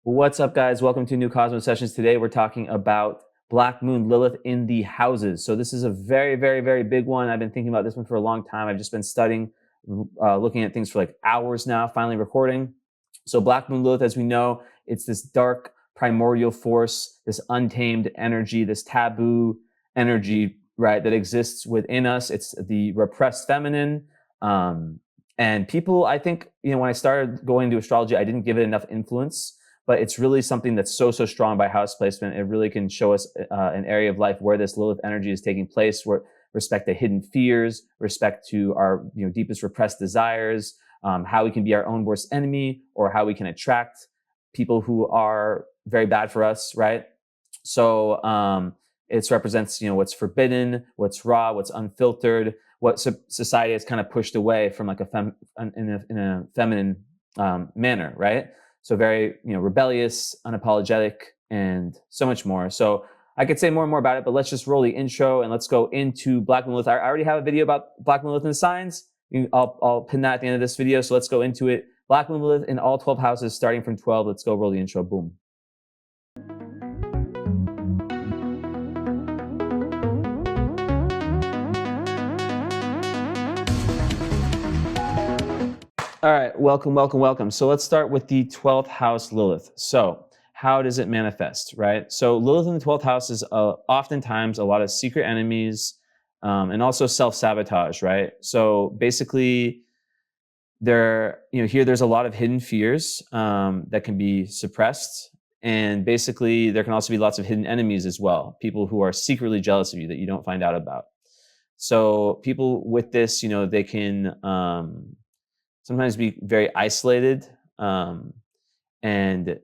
What's up, guys? Welcome to New Cosmos Sessions. Today, we're talking about Black Moon Lilith in the houses. So this is a very, very, very big one. I've been thinking about this one for a long time. I've just been studying, looking at things for like hours now, finally recording. So Black Moon Lilith, as we know, it's this dark primordial force, this untamed energy, this taboo energy, right, that exists within us. It's the repressed feminine. And people, I think, when I started going to astrology, I didn't give it enough influence, but it's really something that's so strong by house placement. It really can show us an area of life where this Lilith energy is taking place, where respect to hidden fears, respect to our deepest repressed desires, how we can be our own worst enemy, or how we can attract people who are very bad for us, right? So it represents what's forbidden, what's raw, what's unfiltered, what society has kind of pushed away from like in a feminine manner, right? So very, rebellious, unapologetic, and so much more. So I could say more and more about it, but let's just roll the intro and let's go into Black Moon Lilith. I already have a video about Black Moon Lilith and the signs. I'll pin that at the end of this video. So let's go into it. Black Moon Lilith in all 12 houses, starting from 12. Let's go roll the intro. Boom. All right, welcome. So let's start with the 12th house Lilith. So how does it manifest, right? So Lilith in the 12th house is oftentimes a lot of secret enemies and also self-sabotage, right? So basically here there's a lot of hidden fears that can be suppressed. And basically there can also be lots of hidden enemies as well, people who are secretly jealous of you that you don't find out about. So people with this, they can sometimes be very isolated, and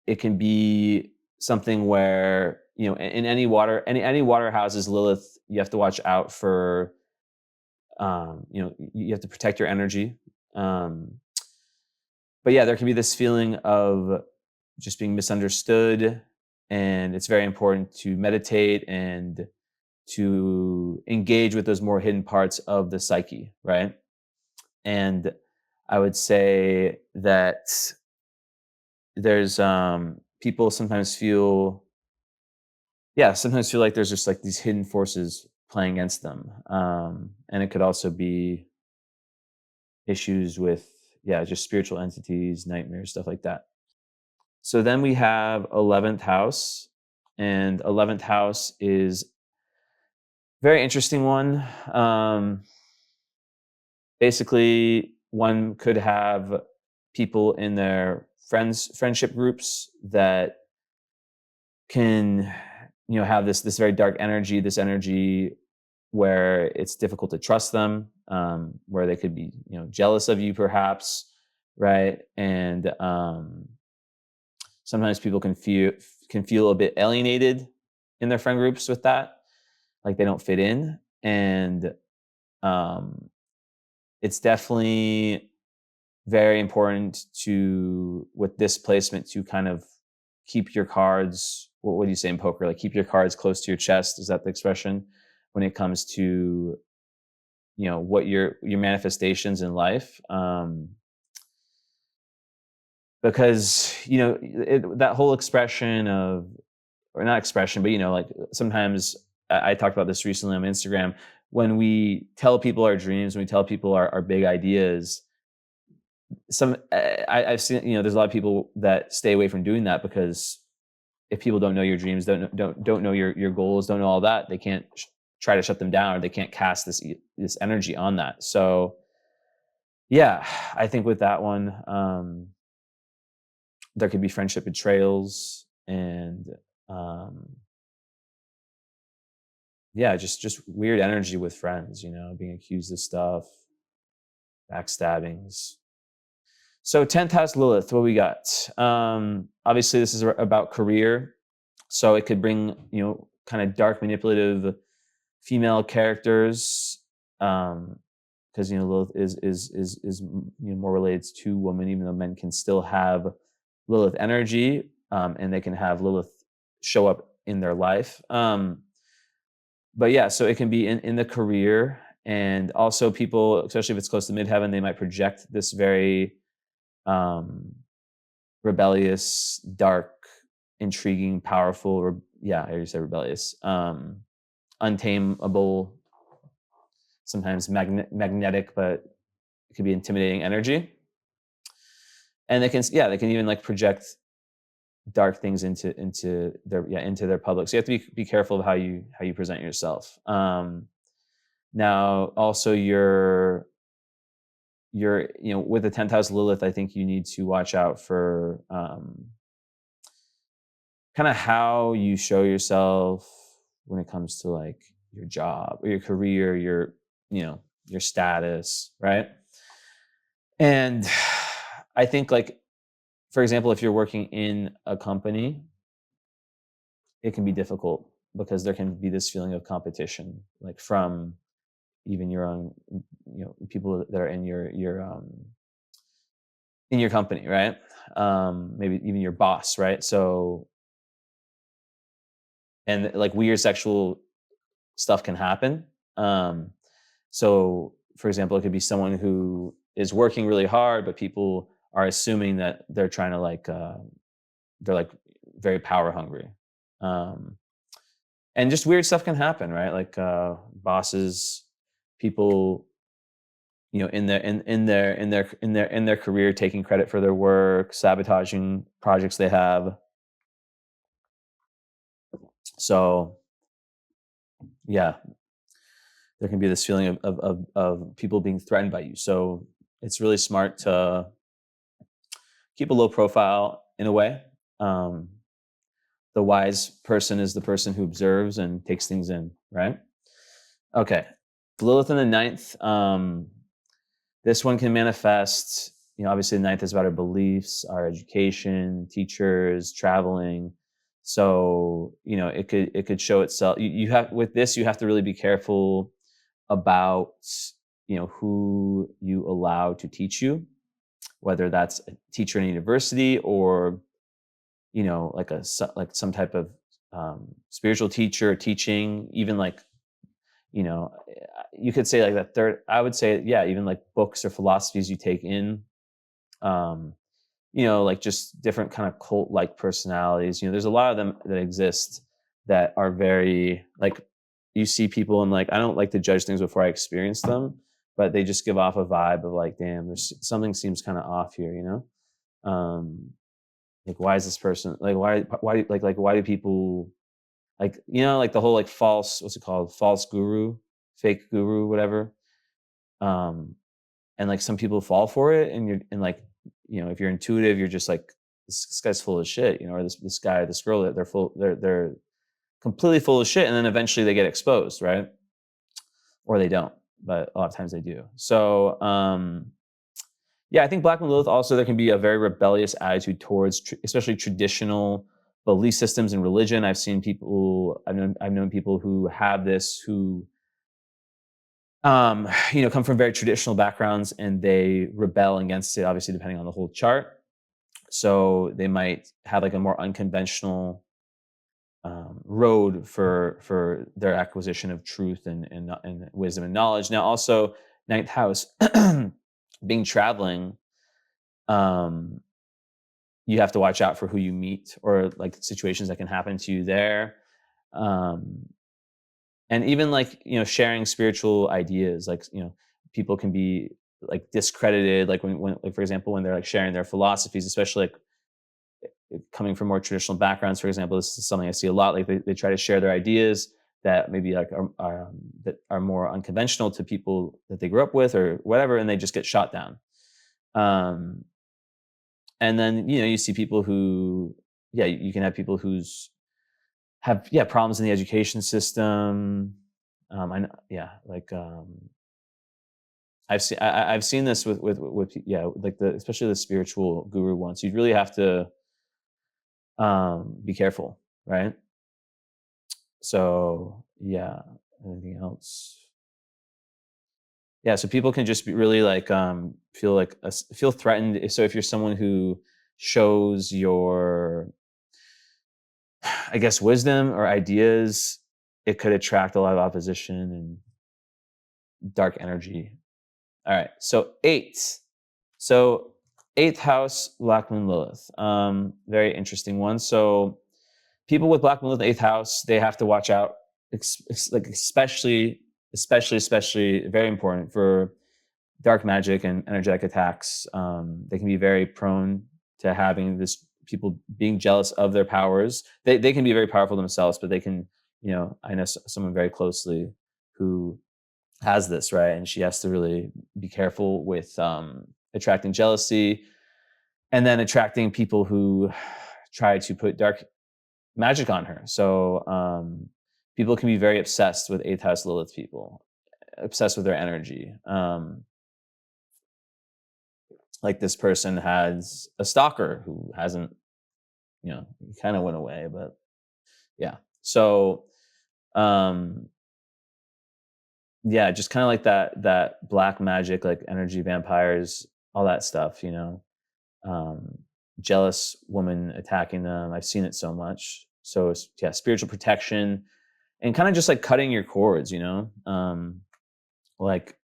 it can be something where in any water houses, Lilith, you have to watch out for. You have to protect your energy, but yeah, there can be this feeling of just being misunderstood, and it's very important to meditate and to engage with those more hidden parts of the psyche, right? And I would say that there's people sometimes feel like there's just like these hidden forces playing against them, and it could also be issues with just spiritual entities, nightmares, stuff like that. So then we have 11th house, and 11th house is very interesting one. Basically, one could have people in their friendship groups that can, have this very dark energy, this energy where it's difficult to trust them, where they could be, jealous of you, perhaps, right? And sometimes people can feel a bit alienated in their friend groups with that, like they don't fit in, and it's definitely very important with this placement, to kind of keep your cards. What do you say in poker? Like, keep your cards close to your chest. Is that the expression when it comes to, what your manifestations in life? Because, that whole expression of, or not expression, but, like sometimes I talked about this recently on Instagram, when we tell people our dreams, when we tell people our big ideas, I've seen, there's a lot of people that stay away from doing that, because if people don't know your dreams, don't know your goals, don't know all that, they can't try to shut them down, or they can't cast this energy on that. So yeah, I think with that one, there could be friendship betrayals, and just weird energy with friends, being accused of stuff, backstabbings. So 10th house Lilith, what we got? Obviously, this is about career. So it could bring, kind of dark, manipulative female characters, because Lilith is more related to women, even though men can still have Lilith energy, and they can have Lilith show up in their life. But yeah, so it can be in the career, and also people, especially if it's close to midheaven, they might project this very rebellious, dark, intriguing, powerful, I already said rebellious, untamable, sometimes magnetic, but it could be intimidating energy. And they can even like project dark things into their public. So you have to be careful of how you present yourself. Now also your with the 10th house Lilith, I think you need to watch out for kind of how you show yourself when it comes to like your job or your career, your status, right? And I think, like, for example, if you're working in a company, it can be difficult because there can be this feeling of competition, like from even your own, people that are in your company, right? Maybe even your boss, right? So, and like weird sexual stuff can happen. So, for example, it could be someone who is working really hard, but people are assuming that they're trying to they're like very power hungry. And just weird stuff can happen, right? Like bosses, people, in their career, taking credit for their work, sabotaging projects they have. So, yeah, there can be this feeling of people being threatened by you. So it's really smart to keep a low profile in a way. The wise person is the person who observes and takes things in, right? Okay. Lilith in the ninth. This one can manifest, obviously the ninth is about our beliefs, our education, teachers, traveling. So, it could show itself. You have, with this, you have to really be careful about, who you allow to teach you, whether that's a teacher in a university or, like some type of spiritual teacher teaching, even like, you could say like that third, I would say, yeah, even like books or philosophies you take in, like just different kind of cult like personalities. There's a lot of them that exist that are very like, you see people and like, I don't like to judge things before I experience them, but they just give off a vibe of like, damn, there's something seems kind of off here. Like, why is this person like, why do people like, like the whole like false, what's it called, false guru, fake guru, whatever. And like some people fall for it, and like, if you're intuitive, you're just like, this guy's full of shit, or this guy or this girl, they're completely full of shit, and then eventually they get exposed, right? Or they don't, but a lot of times they do. So yeah, I think Black Moon Lilith also, there can be a very rebellious attitude towards especially traditional belief systems and religion. I've known people who have this, who come from very traditional backgrounds, and they rebel against it, obviously depending on the whole chart. So they might have like a more unconventional road for their acquisition of truth and wisdom and knowledge. Now also, ninth house being traveling, you have to watch out for who you meet, or like situations that can happen to you there. And even like, sharing spiritual ideas, like, people can be like discredited, like when like, for example, when they're like sharing their philosophies, especially like coming from more traditional backgrounds. For example, this is something I see a lot. Like they try to share their ideas that maybe like that are more unconventional to people that they grew up with or whatever, and they just get shot down. And then, you see people who, you can have people who's have problems in the education system. I know, like I've seen this with like especially the spiritual guru ones. You really have to be careful, right? So anything else? Yeah, so people can just be really like feel threatened. So if you're someone who shows your, I guess, wisdom or ideas, it could attract a lot of opposition and dark energy. All right, so 8. So Eighth house, Black Moon Lilith. Very interesting one. So people with Black Moon Lilith, eighth house, they have to watch out, like especially very important for dark magic and energetic attacks. They can be very prone to having this people being jealous of their powers. They can be very powerful themselves, but they can, I know someone very closely who has this, right? And she has to really be careful with attracting jealousy and then attracting people who try to put dark magic on her. So people can be very obsessed with eighth house Lilith people, obsessed with their energy. Like this person has a stalker who hasn't, he kind of went away, but yeah. So yeah, just kind of like that black magic, like energy vampires, all that stuff, um, jealous woman attacking them. I've seen it so much. So yeah, spiritual protection and kind of just like cutting your cords, like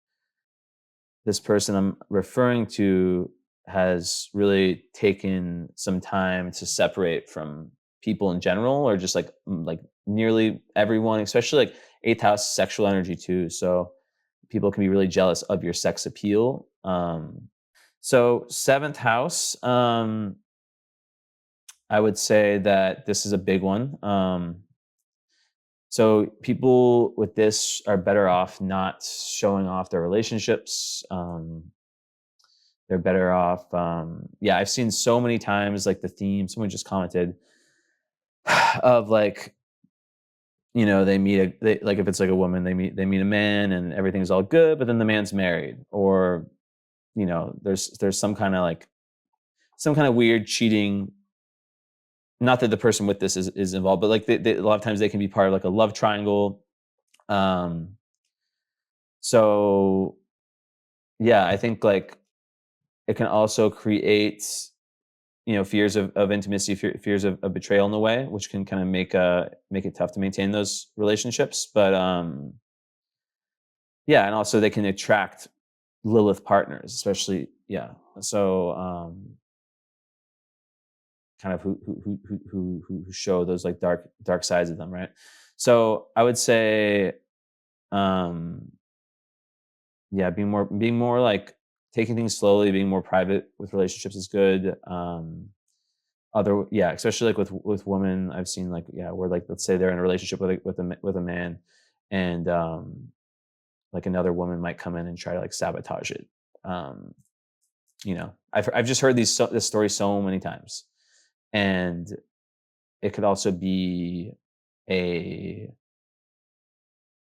this person I'm referring to has really taken some time to separate from people in general, or just like nearly everyone, especially like eighth house sexual energy too. So people can be really jealous of your sex appeal. So seventh house, I would say that this is a big one. So people with this are better off not showing off their relationships. They're better off. Yeah, I've seen so many times like the theme. Someone just commented of like, like if it's like a woman, they meet a man and everything's all good, but then the man's married, or there's some kind of weird cheating. Not that the person with this is involved, but like a lot of times they can be part of like a love triangle. Um, so yeah, I think like it can also create, fears of intimacy, fears of betrayal in a way, which can kind of make it tough to maintain those relationships. But yeah, and also they can attract Lilith partners, especially yeah. So kind of who show those like dark sides of them, right? So I would say, um, yeah, being more like taking things slowly, being more private with relationships is good. Yeah, especially like with women, I've seen like yeah, where like let's say they're in a relationship with a man, and like another woman might come in and try to like sabotage it. Um, I've just heard this story so many times, and it could also be a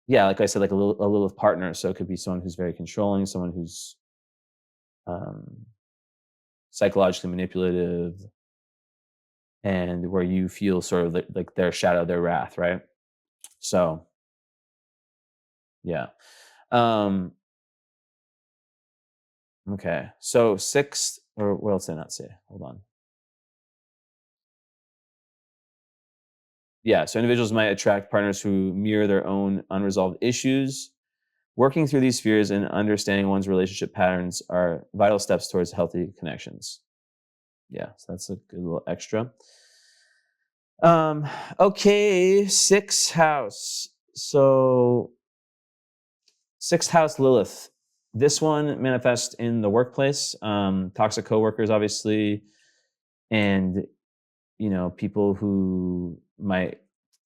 yeah, like I said, like a Lilith partner. So it could be someone who's very controlling, someone who's um, psychologically manipulative, and where you feel sort of like their shadow, their wrath, right? So yeah. Um, okay. So sixth, or what else did I not say? Hold on. Yeah. So individuals might attract partners who mirror their own unresolved issues. Working through these fears and understanding one's relationship patterns are vital steps towards healthy connections. Yeah. So that's a good little extra. Okay. Sixth house. So sixth house Lilith. This one manifests in the workplace, toxic coworkers, obviously, and people who might,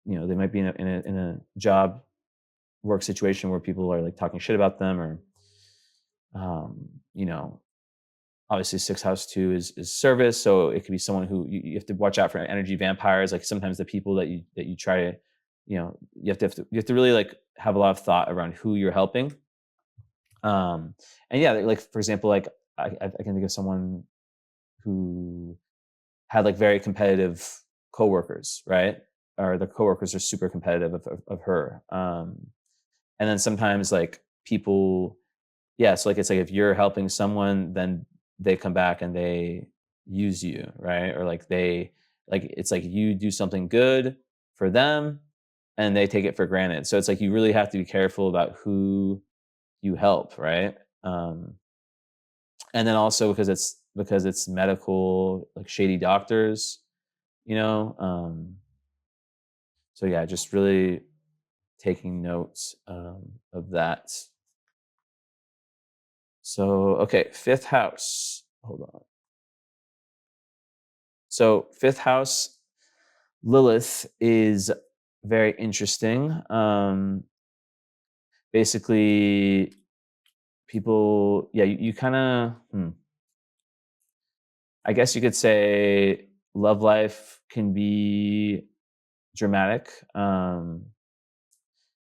they might be in a job work situation where people are like talking shit about them, or um, you know, obviously sixth house two is service, so it could be someone who you have to watch out for energy vampires. Like sometimes the people that you try to, you have to really like have a lot of thought around who you're helping. And yeah, like for example, like I can think of someone who had like very competitive coworkers, right? Or the coworkers are super competitive of her. And then sometimes like people, yeah, so like it's like if you're helping someone, then they come back and they use you, right? Or like it's like you do something good for them and they take it for granted. So it's like you really have to be careful about who you help, right? And then also because because it's medical, like shady doctors, you know. So yeah, just really taking notes of that. So okay, fifth house. Hold on. So fifth house Lilith is very interesting. Basically, people, yeah, you kind of, I guess you could say love life can be dramatic.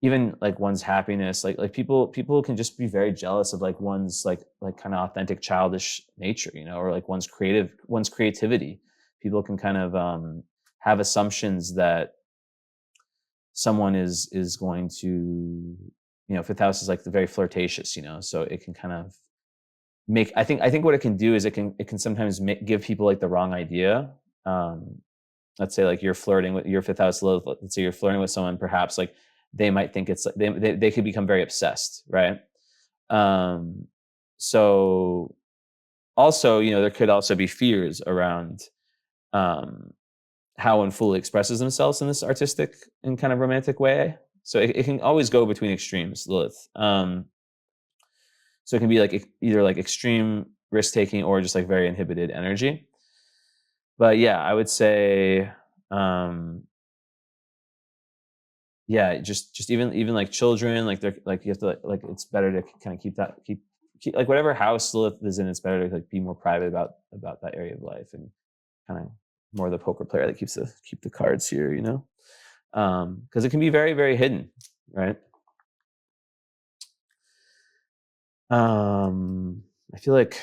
Even like one's happiness, like people can just be very jealous of like one's like kind of authentic childish nature, you know, or like one's creativity. People can kind of have assumptions that someone is going to, you know, fifth house is like the very flirtatious, you know, so it can kind of make, I think what it can do is it can sometimes give people like the wrong idea. um let's say like you're flirting with your fifth house Lilith, let's say you're flirting with someone, perhaps like they might think it's like they could become very obsessed, right? um so also, you know, there could also be fears around um how one fully expresses themselves in this artistic and kind of romantic way. So it can always go between extremes, Lilith. So it can be like either like extreme risk taking or just like very inhibited energy. But yeah, I would say, um, yeah, just even like children, like they're like you have to like it's better to kind of keep like whatever house Lilith is in. It's better to like be more private about that area of life and kind of more the poker player that keep the cards here, you know. Because it can be very, very hidden, right? I feel like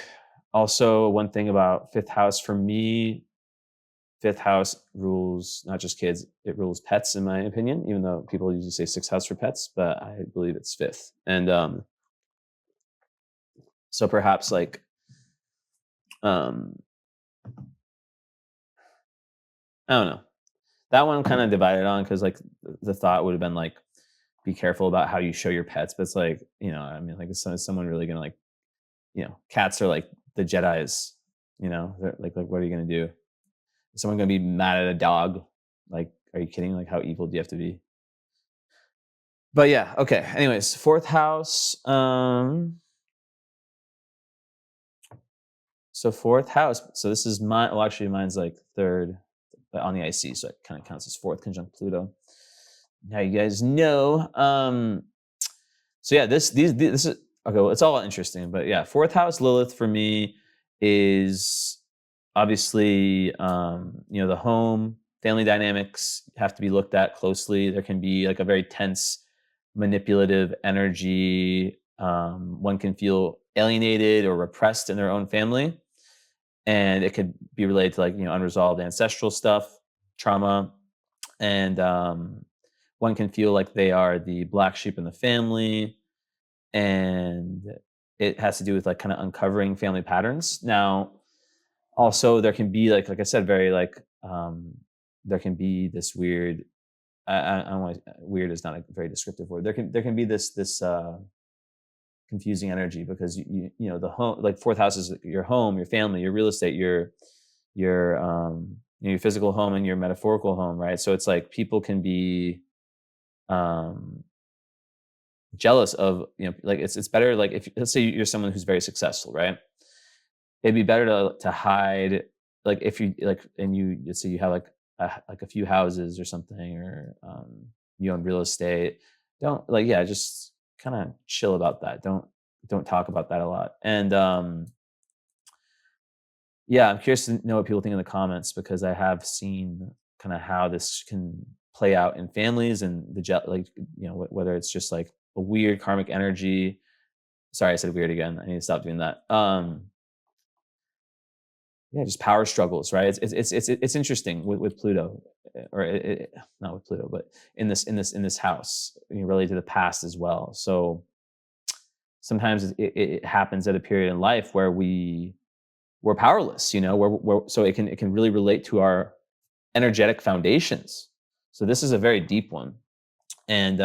also one thing about fifth house for me, fifth house rules not just kids, it rules pets, in my opinion, even though people usually say sixth house for pets, but I believe it's fifth. And so perhaps like, um, I don't know. That one I'm kind of divided on because like the thought would have been like, be careful about how you show your pets, but it's like, you know, I mean, like, is someone really gonna like, you know, cats are like the Jedi's, you know, they're like what are you gonna do? Is someone gonna be mad at a dog? Like, are you kidding? Like, how evil do you have to be? But yeah, okay. Anyways, fourth house. So fourth house. So this is mine. Well, actually, mine's like third on the IC, so it kind of counts as fourth conjunct Pluto. Now you guys know. So yeah, this is okay. Well, it's all interesting, but yeah, fourth house Lilith for me is obviously, you know, the home family dynamics have to be looked at closely. There can be like a very tense, manipulative energy. One can feel alienated or repressed in their own family, and it could be related to like, you know, unresolved ancestral stuff, trauma, and one can feel like they are the black sheep in the family, and it has to do with like kind of uncovering family patterns. Now, also there can be like I said, very like, there can be this weird. I don't want weird is not a very descriptive word. There can be this confusing energy because you know the home, like fourth house is your home, your family, your real estate, your physical home and your metaphorical home, right? So it's like people can be um jealous of, you know, like it's better like if let's say you're someone who's very successful, right? It'd be better to hide, like if you like and you let's say you have like a few houses or something, or you own real estate. Don't like, yeah, just kind of chill about that. Don't talk about that a lot. And yeah, I'm curious to know what people think in the comments because I have seen kind of how this can play out in families and like, you know, whether it's just like a weird karmic energy. Sorry, I said weird again. I need to stop doing that. Yeah, just power struggles, right? It's interesting with Pluto, or not with Pluto, but in this house, you know, related to the past as well. So sometimes it happens at a period in life where we're powerless, you know, so it can really relate to our energetic foundations. So this is a very deep one, and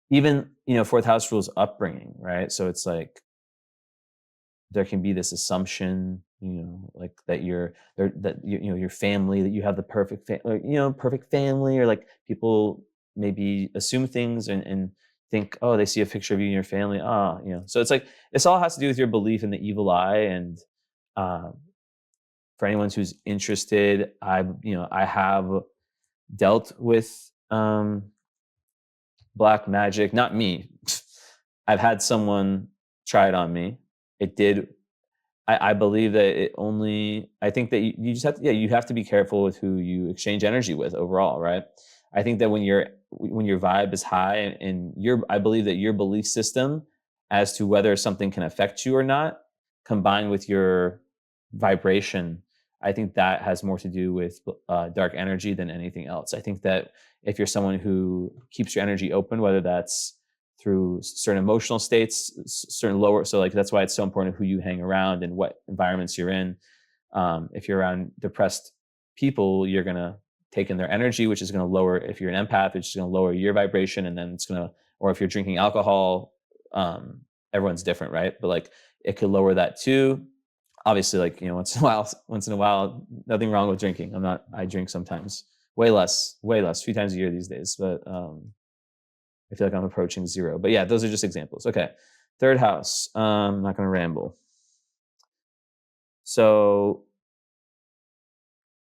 even, you know, fourth house rules upbringing, right? So it's like there can be this assumption, like that you're there, that your family, that you have the perfect perfect family, or like people maybe assume things and think, oh, they see a picture of you and your family, so it's like this all has to do with your belief in the evil eye. And uh, for anyone who's interested, I have dealt with black magic. Not me. I've had someone try it on me. It did. I believe that it only. I think that you just have to. Yeah, you have to be careful with who you exchange energy with overall, right? I think that when your vibe is high and I believe that your belief system as to whether something can affect you or not, combined with your vibration, I think that has more to do with dark energy than anything else. I think that if you're someone who keeps your energy open, whether that's through certain emotional states, certain lower. So like that's why it's so important who you hang around and what environments you're in. If you're around depressed people, you're gonna take in their energy, which is gonna lower. If you're an empath, which is gonna lower your vibration, and then it's gonna. Or if you're drinking alcohol, everyone's different, right? But like it could lower that too. Obviously, like once in a while, nothing wrong with drinking. I drink sometimes, way less, a few times a year these days, but I feel like I'm approaching zero. But yeah, those are just examples. Okay. Third house. I'm not going to ramble. So,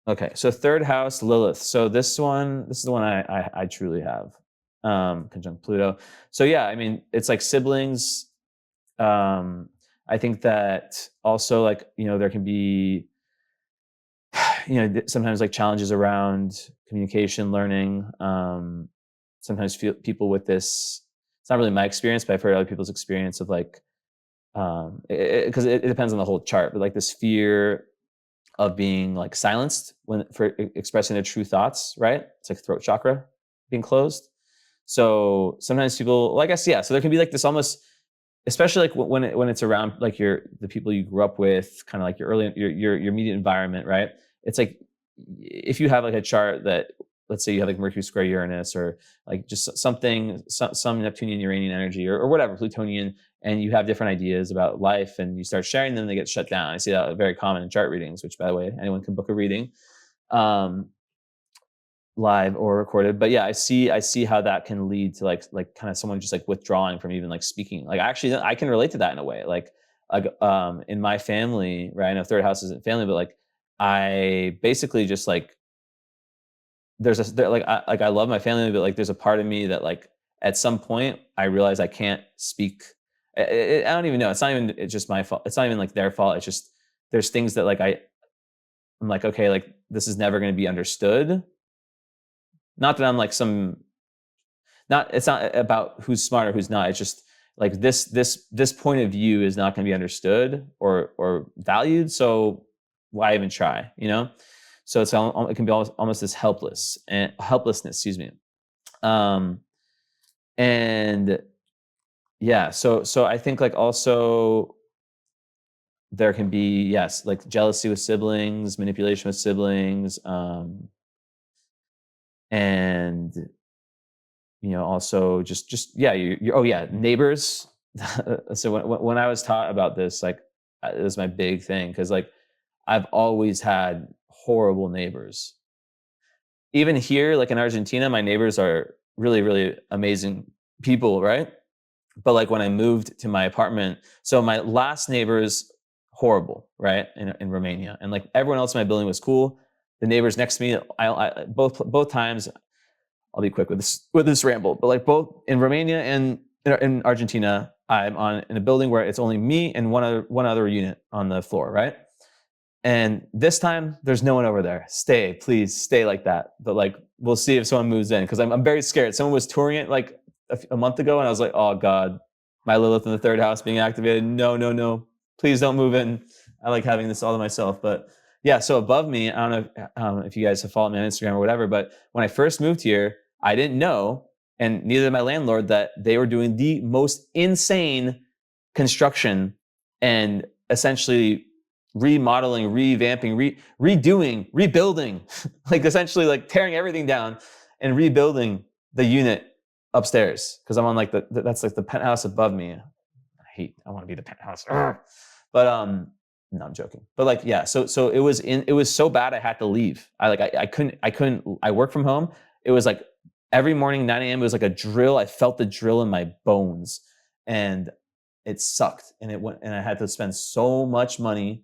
okay. So third house, Lilith. So this is the one I truly have. Conjunct Pluto. So yeah, I mean, it's like siblings. I think that also like, there can be, sometimes like challenges around communication, learning. Sometimes feel people with this, it's not really my experience, but I've heard other people's experience of like, because it depends on the whole chart, but like this fear of being like silenced for expressing their true thoughts, right? It's like throat chakra being closed. So sometimes people, well, I guess, yeah. So there can be like this almost, especially like when it's around like the people you grew up with, kind of like your immediate environment, right? It's like if you have like a chart that, let's say you have like Mercury square Uranus, or like just something, some Neptunian Uranian energy, or whatever, Plutonian, and you have different ideas about life and you start sharing them, they get shut down. I see that very common in chart readings, which by the way, anyone can book a reading. Live or recorded. But yeah, I see how that can lead to like kind of someone just like withdrawing from even like speaking. Like actually I can relate to that in a way. Like in my family, right? I know third house isn't family, but like I basically just like I love my family, but like there's a part of me that like at some point I realize I can't speak. I don't even know. It's just my fault. It's not even like their fault. It's just there's things that like I'm like, okay, like this is never going to be understood. Not that I'm like it's not about who's smart or who's not. It's just like this point of view is not going to be understood or valued. So why even try? So it can be almost this helplessness. Excuse me. And yeah, so I think like also there can be, yes, like jealousy with siblings, manipulation with siblings, and also just yeah, oh yeah, neighbors. So when I was taught about this, like it was my big thing, because like I've always had horrible neighbors. Even here, like in Argentina, my neighbors are really, really amazing people, right? But like when I moved to my apartment, so my last neighbor's horrible, right? In Romania, and like everyone else in my building was cool. The neighbors next to me, I both times, I'll be quick with this ramble, but like both in Romania and in Argentina, I'm in a building where it's only me and one other unit on the floor, right? And this time, there's no one over there. Please stay like that. But like, we'll see if someone moves in, because I'm very scared. Someone was touring it like a month ago, and I was like, oh God, my Lilith in the third house being activated. No, no, no. Please don't move in. I like having this all to myself. But yeah, so above me, I don't know if you guys have followed me on Instagram or whatever, but when I first moved here, I didn't know, and neither did my landlord, that they were doing the most insane construction and essentially remodeling, revamping, redoing, rebuilding, like essentially like tearing everything down and rebuilding the unit upstairs. Because I'm on like that's like the penthouse above me. I want to be the penthouse. Ugh. But no, I'm joking. But like, yeah, so it was so bad I had to leave. I work from home. It was like every morning 9 a.m. it was like a drill. I felt the drill in my bones, and it sucked. And I had to spend so much money.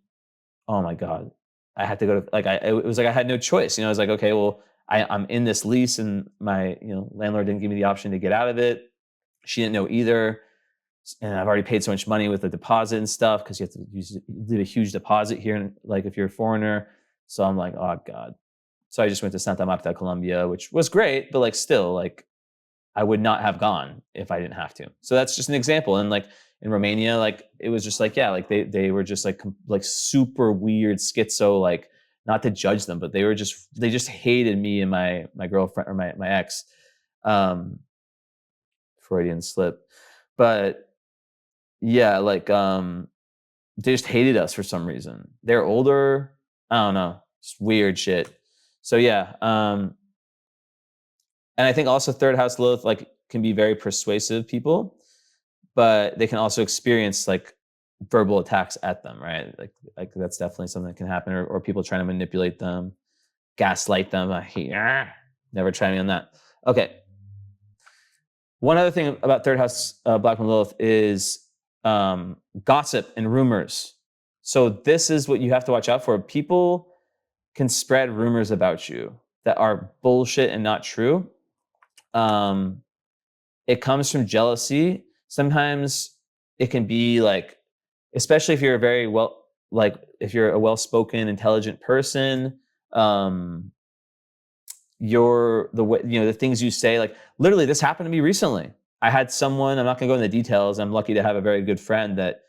Oh my god, I had to go to like it was like I had no choice. I was like, okay, well, I'm in this lease, and my landlord didn't give me the option to get out of it. She didn't know either, and I've already paid so much money with the deposit and stuff because you have to do a huge deposit here, like if you're a foreigner. So I'm like, oh god. So I just went to Santa Marta, Colombia, which was great, but like still, like I would not have gone if I didn't have to. So that's just an example. And like in Romania, like it was just like, yeah, like they were just like super weird schizo, like not to judge them, but they just hated me and my girlfriend or my ex. Um Freudian slip. But yeah, like they just hated us for some reason. They're older. I don't know. It's weird shit. So yeah, and I think also third house Lilith like can be very persuasive people, but they can also experience like verbal attacks at them, right? Like that's definitely something that can happen, or people trying to manipulate them, gaslight them. I hate never try me on that. Okay. One other thing about third house Black Moon Lilith is gossip and rumors. So this is what you have to watch out for. People can spread rumors about you that are bullshit and not true. It comes from jealousy. Sometimes it can be like, especially if you're a very well, like if you're a well-spoken, intelligent person, the way, the things you say, like literally this happened to me recently. I had someone, I'm not gonna go into the details. I'm lucky to have a very good friend that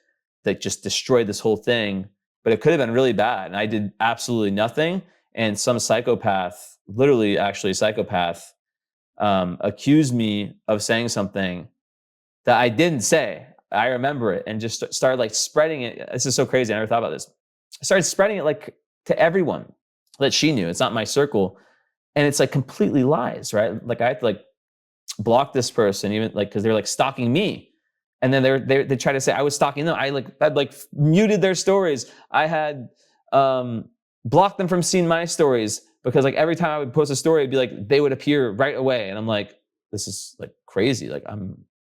just destroyed this whole thing, but it could have been really bad. And I did absolutely nothing. And some psychopath, literally actually a psychopath, accused me of saying something that I didn't say. I remember it, and just started like spreading it. This is so crazy. I never thought about this. I started spreading it like to everyone that she knew. It's not my circle. And it's like completely lies, right? Like I had to like block this person, even like because they're like stalking me. And then they try to say I was stalking them. I'd like muted their stories. I had blocked them from seeing my stories because like every time I would post a story, it'd be like they would appear right away. And I'm like, this is like crazy. Like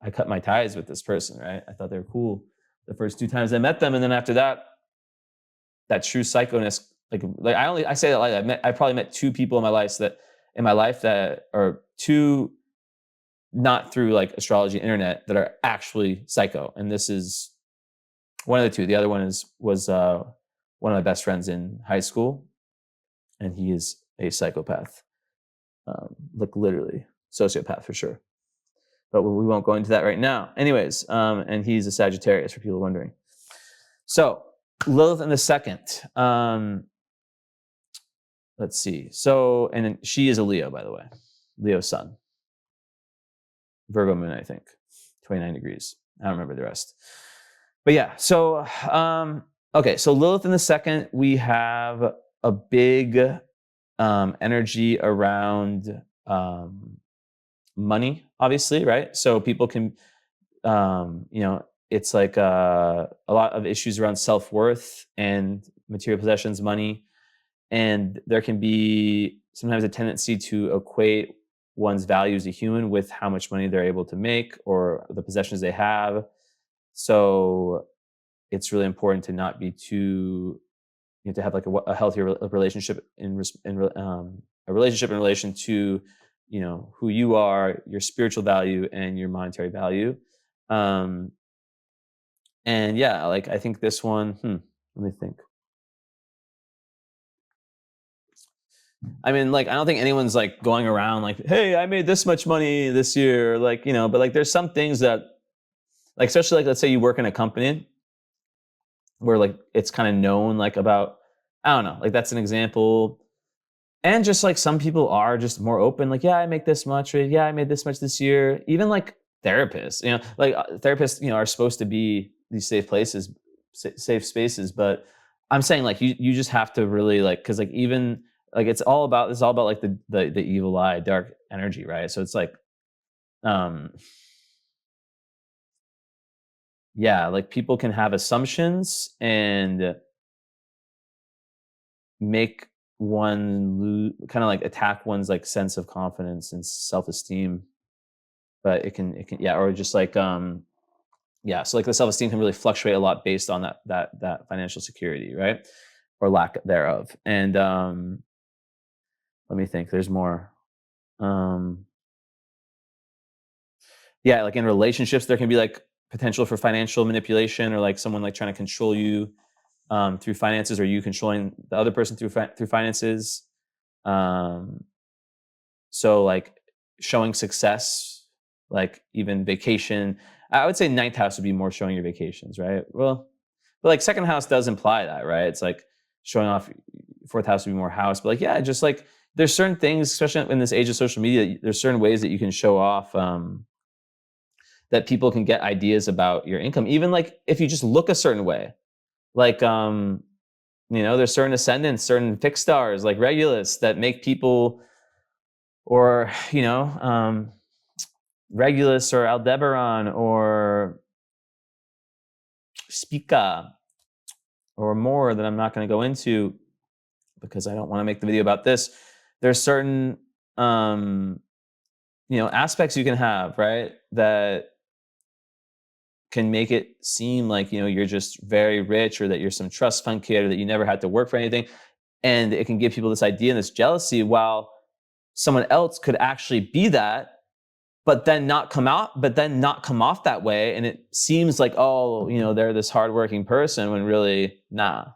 I cut my ties with this person, right? I thought they were cool the first 2 times I met them, and then after that, that true psychoness, like I say that like I probably met 2 people in my life that are 2, not through like astrology internet, that are actually psycho. And this is one of the 2. The other one was one of my best friends in high school, and he is a psychopath, like literally sociopath for sure. But we won't go into that right now. Anyways, and he's a Sagittarius for people wondering. So Lilith in the second. Let's see. So, and then she is a Leo, by the way. Leo sun. Virgo moon, I think. 29 degrees. I don't remember the rest. But yeah, so okay, so Lilith in the second, we have a big energy around money, obviously, right? So people can it's like a lot of issues around self-worth and material possessions, money. And there can be sometimes a tendency to equate one's value as a human with how much money they're able to make or the possessions they have. So it's really important to not be too, you have to have like a healthier relationship a relationship in relation to, who you are, your spiritual value, and your monetary value. And yeah, like I think this one, let me think. I mean, like, I don't think anyone's like going around like, hey, I made this much money this year. Like, but like there's some things that, like, especially like, let's say you work in a company where like it's kind of known like about, I don't know, like that's an example. And just like some people are just more open, like, yeah, I make this much, or yeah, I made this much this year. Even like therapists, like therapists, are supposed to be these safe places, safe spaces. But I'm saying like you just have to really like, because like even like it's all about like the evil eye, dark energy, right? So it's like yeah, like people can have assumptions and make one kind of like attack one's like sense of confidence and self-esteem. But it can yeah, or just like yeah, so like the self-esteem can really fluctuate a lot based on that financial security, right? Or lack thereof. And let me think, there's more. Um yeah, like in relationships there can be like potential for financial manipulation, or like someone like trying to control you through finances, or you controlling the other person through through finances. Um so like showing success, like even vacation. I would say ninth house would be more showing your vacations, right? Well, but like second house does imply that, right? It's like showing off. Fourth house would be more house, but like yeah, just like there's certain things, especially in this age of social media, there's certain ways that you can show off, that people can get ideas about your income. Even like if you just look a certain way, like there's certain ascendants, certain fixed stars, like Regulus, that make people, or Regulus or Aldebaran or Spica or more that I'm not going to go into because I don't want to make the video about this. There's certain aspects you can have, right, that can make it seem like you're just very rich, or that you're some trust fund kid, or that you never had to work for anything, and it can give people this idea and this jealousy, while someone else could actually be that, but then not come off that way, and it seems like, oh, they're this hardworking person, when really, nah,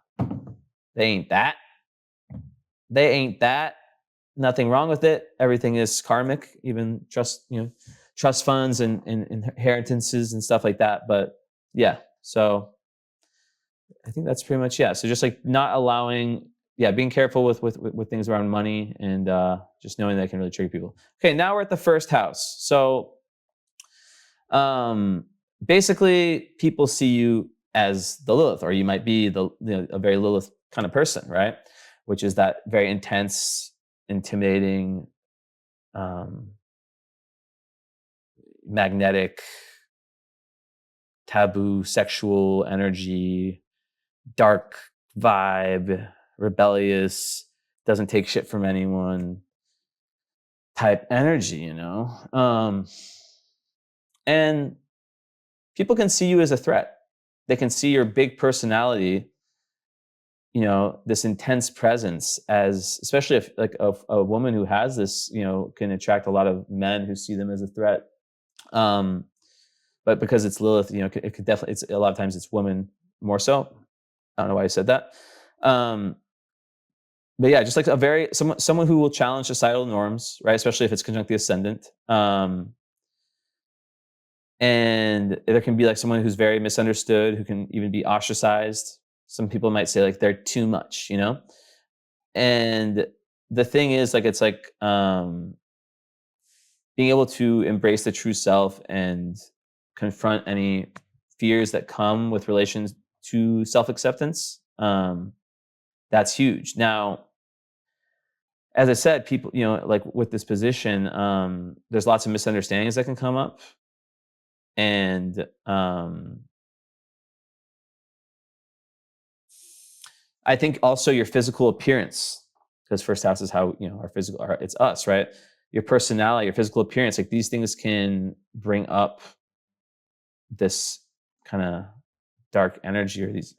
they ain't that. They ain't that. Nothing wrong with it. Everything is karmic, even trust funds and inheritances and stuff like that. But yeah, so I think that's pretty much, yeah. So just like not allowing, yeah, being careful with things around money, and just knowing that it can really trigger people. Okay, now we're at the first house. So basically people see you as the Lilith, or you might be a very Lilith kind of person, right? Which is that very intense, intimidating, magnetic, taboo, sexual energy, dark vibe, rebellious, doesn't take shit from anyone type energy, and people can see you as a threat. They can see your big personality, this intense presence, as, especially if like a woman who has this, can attract a lot of men who see them as a threat. But because it's Lilith, it could definitely, it's a lot of times it's women more so. I don't know why I said that. But yeah, just like someone who will challenge societal norms, right? Especially if it's conjunct the ascendant. And there can be like someone who's very misunderstood, who can even be ostracized. Some people might say like they're too much, And the thing is, like, it's like being able to embrace the true self and confront any fears that come with relations to self-acceptance. That's huge. Now, as I said, people, like with this position, there's lots of misunderstandings that can come up. And I think also your physical appearance, because first house is how, our physical, it's us, right? Your personality, your physical appearance, like these things can bring up this kind of dark energy, or these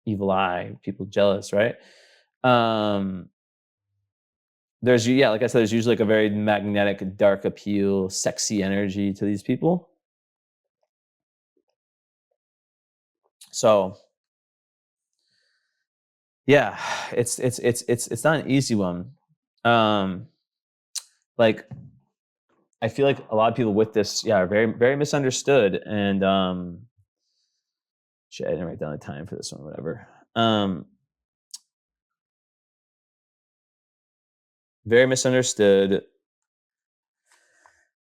evil eye, people jealous, right? There's, yeah, like I said, there's usually like a very magnetic, dark appeal, sexy energy to these people. So yeah, it's not an easy one. Like I feel like a lot of people with this, yeah, are very, very misunderstood. And shit, I didn't write down the time for this one, whatever. Very misunderstood.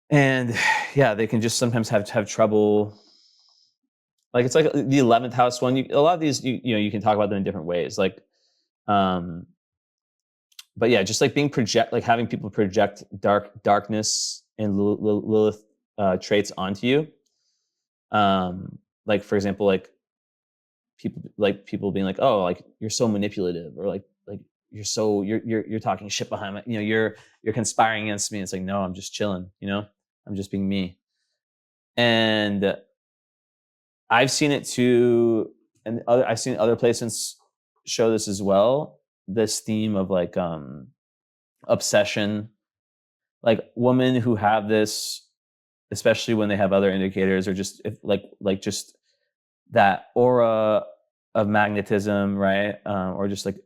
And yeah, they can just sometimes have trouble. Like it's like the 11th house one. A lot of these, you can talk about them in different ways. Like, but yeah, just like like having people project darkness and Lilith traits onto you. like for example, people being like, oh, like you're so manipulative, or like you're talking shit behind my, you're conspiring against me. It's like, no, I'm just chilling, I'm just being me. And I've seen it too, and I've seen other placements show this as well. This theme of like obsession, like women who have this, especially when they have other indicators, or just if, like just that aura of magnetism, right? Or just like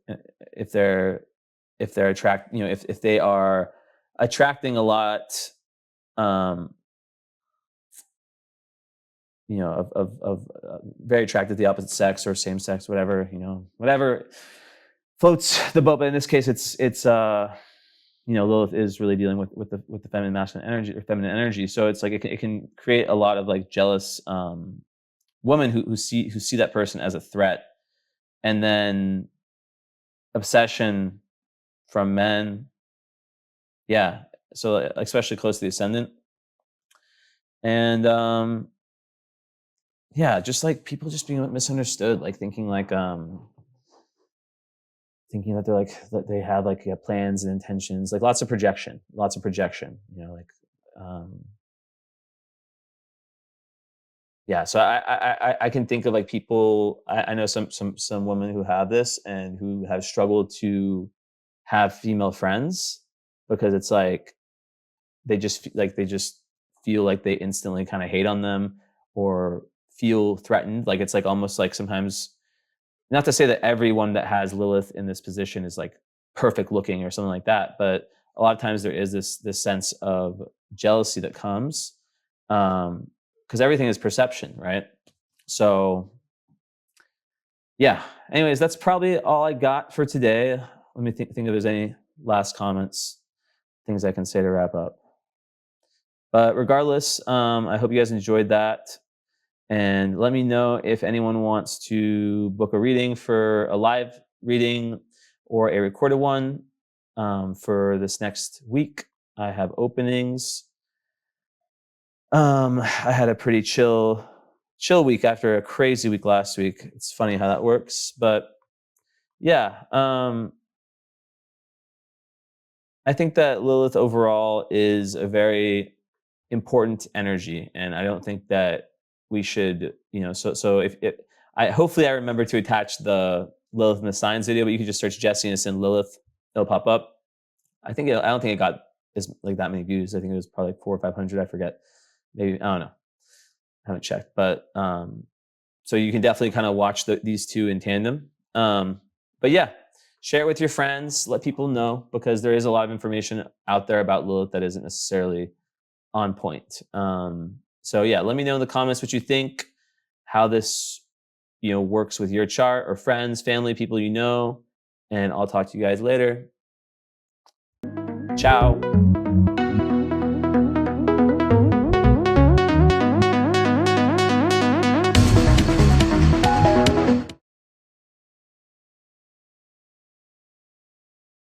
if they're if they are attracting a lot, um, very attracted to the opposite sex or same sex, whatever, whatever floats the boat. But in this case, it's Lilith is really dealing with the feminine masculine energy, or feminine energy. So it's like it can create a lot of like jealous women who see that person as a threat, and then obsession from men. Yeah, so especially close to the ascendant, and yeah, just like people just being misunderstood, like thinking that they're like that they have like plans and intentions, like lots of projection, um, yeah. So I can think of like people, I know some women who have this and who have struggled to have female friends, because it's like they just feel like they instantly kind of hate on them, or feel threatened. Like it's like almost like sometimes, not to say that everyone that has Lilith in this position is like perfect looking or something like that, but a lot of times there is this sense of jealousy that comes, because everything is perception, right? So yeah. Anyways, that's probably all I got for today. Let me think if there's any last comments, things I can say to wrap up. But regardless, I hope you guys enjoyed that. And let me know if anyone wants to book a reading, for a live reading or a recorded one, for this next week. I have openings. I had a pretty chill week after a crazy week last week. It's funny how that works, but yeah. I think that Lilith overall is a very important energy, and I don't think that we should, so if it, I hopefully I remember to attach the Lilith and the signs video, but you can just search Jesse Innocent Lilith, it'll pop up. I don't think it got as like that many views. I think it was probably like 400 or 500. I forget. Maybe, I don't know. I haven't checked, but so you can definitely kind of watch these two in tandem. But yeah, share it with your friends. Let people know, because there is a lot of information out there about Lilith that isn't necessarily on point. So yeah, let me know in the comments what you think, how this works with your chart, or friends, family, people and I'll talk to you guys later. Ciao.